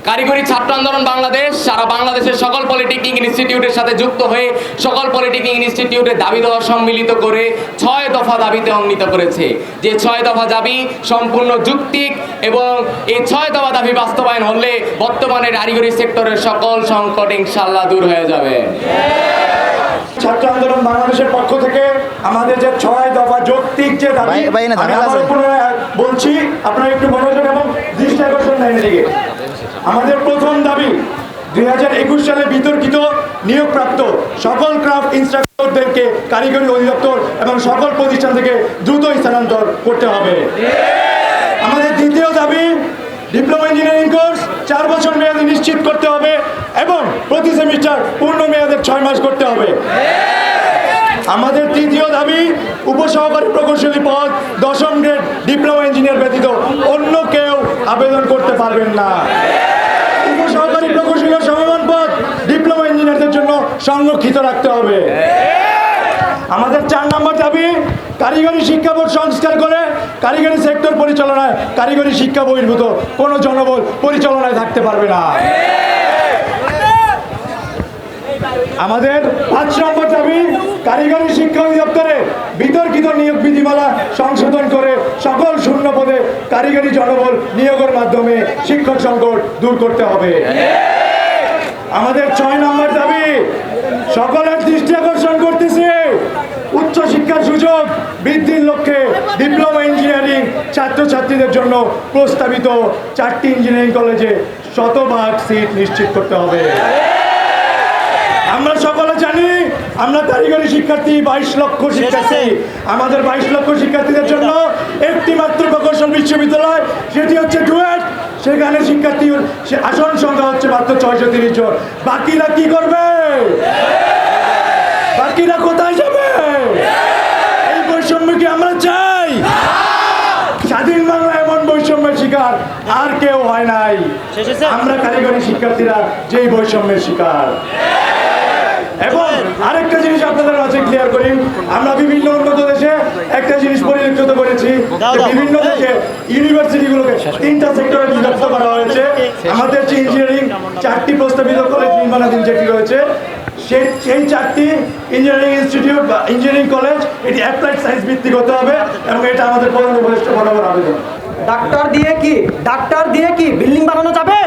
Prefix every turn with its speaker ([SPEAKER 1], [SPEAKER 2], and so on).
[SPEAKER 1] কারিগরি ছাত্র আন্দোলন বাংলাদেশ সারা বাংলাদেশের সকল পলিটেকনিক ইনস্টিটিউটের সাথে যুক্ত হয়ে সকল পলিটেকনিক ইনস্টিটিউটের দাবি দেওয়া সম্মিলিত করে 6 দফা দাবিতে অঙ্গিত করেছে। যে 6 দফা দাবি সম্পূর্ণ যৌক্তিক এবং এই 6 দফা দাবি বাস্তবায়ন হলে বর্তমানে কারিগরি সেক্টরের সকল সংকট ইনশাআল্লাহ দূর হয়ে যাবে।
[SPEAKER 2] ছাত্র আন্দোলন বাংলাদেশের পক্ষ থেকে আমাদের যে 6 দফা যৌক্তিক যে দাবি আমি আবার পুনরায় বলছি, আপনারা একটু মনোযোগ এবং দৃষ্টি আকর্ষণ দেন এদিকে। আমাদের প্রথম দাবি 2021 সালে বিতর্কিত নিয়োগপ্রাপ্ত সকল ক্রাফট ইনস্ট্রাক্টরদেরকে কারিগরি অধিদপ্তর এবং সকল প্রতিষ্ঠান থেকে দ্রুত স্থানান্তর করতে হবে। আমাদের দ্বিতীয় দাবি ডিপ্লোমা ইঞ্জিনিয়ারিং কোর্স 4 বছর মেয়াদে নিশ্চিত করতে হবে এবং প্রতি সেমিস্টার পূর্ণ মেয়াদের 6 মাস করতে হবে। আমাদের তৃতীয় দাবি উপসহকারী প্রকৌশলী পদ 10ম গ্রেড ডিপ্লোমা ইঞ্জিনিয়ার ব্যতীত অন্য কেউ আবেদন করতে পারবেন না। উপসহকারী প্রকৌশলীর সমমান পদ ডিপ্লোমা ইঞ্জিনিয়ারদের জন্য সংরক্ষিত রাখতে হবে। আমাদের 4 নম্বর দাবি কারিগরি শিক্ষা বোর্ড সংস্কার করে কারিগরি সেক্টর পরিচালনায় কারিগরি শিক্ষা বহির্ভূত কোনো জনবল পরিচালনায় থাকতে পারবে না। আমাদের 5 নম্বর দাবি কারিগরি শিক্ষা অধিদপ্তরে বিতর্কিত নিয়োগ বিধিমালা সংশোধন করে সকল শূন্য পদে কারিগরি জনবল নিয়োগের মাধ্যমে শিক্ষক সংকট দূর করতে হবে। আমাদের 6 নম্বর দাবি সকলের দৃষ্টি আকর্ষণ করতেছে উচ্চ শিক্ষার সুযোগ বৃদ্ধির লক্ষ্যে ডিপ্লোমা ইঞ্জিনিয়ারিং ছাত্রছাত্রীদের জন্য প্রস্তাবিত 4টি ইঞ্জিনিয়ারিং কলেজে 100% সিট নিশ্চিত করতে হবে। আমরা সকলে জানি আমরা কারিগরি শিক্ষার্থী 22 লক্ষ শিক্ষার্থী। আমাদের 22 লক্ষ শিক্ষার্থীদের জন্য একটি মাত্র প্রকৌশল বিশ্ববিদ্যালয়, সেটি হচ্ছে ডুয়েট। সেখানে শিক্ষার্থী আসন সংখ্যা হচ্ছে মাত্র 630 জন। বাকিরা কি করবে? বাকিরা কোথায় যাবে? এই বৈষম্য কি আমরা চাই? স্বাধীন বাংলা এমন বৈষম্যের শিকার আর কেউ হয় নাই। আমরা কারিগরি শিক্ষার্থীরা যেই বৈষম্যের শিকার। এবং আরেকটা জিনিস আপনাদের কাছে ক্লিয়ার করি, আমরা বিভিন্ন উন্নত দেশে একটা জিনিস পরিলক্ষিত করেছি, বিভিন্ন দেশে ইউনিভার্সিটিগুলোকে 3টা সেক্টরে বিভক্ত করা হয়েছে। আমাদের যে ইঞ্জিনিয়ারিং 4টি প্রস্তাবিত কলেজ নির্মাণাধীন যেটি রয়েছে, সেই 4টি ইঞ্জিনিয়ারিং ইনস্টিটিউট বা ইঞ্জিনিয়ারিং কলেজ এটি অ্যাপ্লাইড সায়েন্স ভিত্তিক হতে হবে এবং এটা আমাদের প্রধান উপদেষ্টা বরাবর আবেদন।
[SPEAKER 3] ডাক্তার দিয়ে কি বিল্ডিং বানানো যাবে?